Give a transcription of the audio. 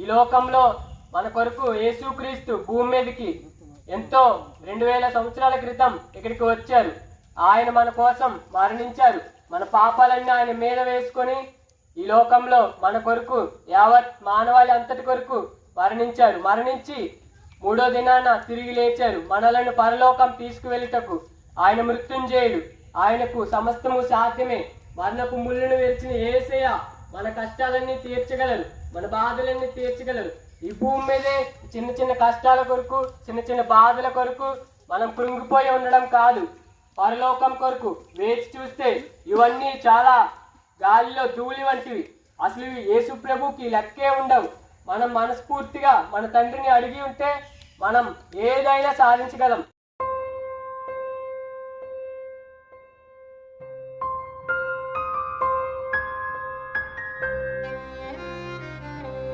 ఈ లోకంలో మన కొరకు యేసుక్రీస్తు భూమి మీదకి ఎంతో 2000 సంవత్సరాల క్రితం ఇక్కడికి వచ్చారు. ఆయన మన కోసం మరణించారు. మన పాపాలన్నీ ఆయన మీద వేసుకొని ఈ లోకంలో మన కొరకు యావత్ మానవాళి అంతటి కొరకు మరణించి 3వ దినాన తిరిగి లేచారు. మనలను పరలోకం తీసుకువెళ్ళుటకు ఆయన మృత్యుంజయుడు. ఆయనకు సమస్తము సాధ్యమే. మరణపు ముళ్ళును విరిచిన యేసయ్య మన కష్టాలన్నీ తీర్చగలరు, మన బాధలన్నీ తీర్చగలరు. ఈ భూమి మీదే చిన్న చిన్న కష్టాల కొరకు, చిన్న చిన్న బాధల కొరకు మనం కృంగిపోయి ఉండడం కాదు, పరలోకం కొరకు వేచి చూస్తే ఇవన్నీ చాలా గాలిలో ధూళి వంటివి. అసలు యేసు ప్రభుకి లెక్కే ఉండవు. మనం మనస్ఫూర్తిగా మన తండ్రిని అడిగి ఉంటే మనం ఏదైనా సాధించగలం.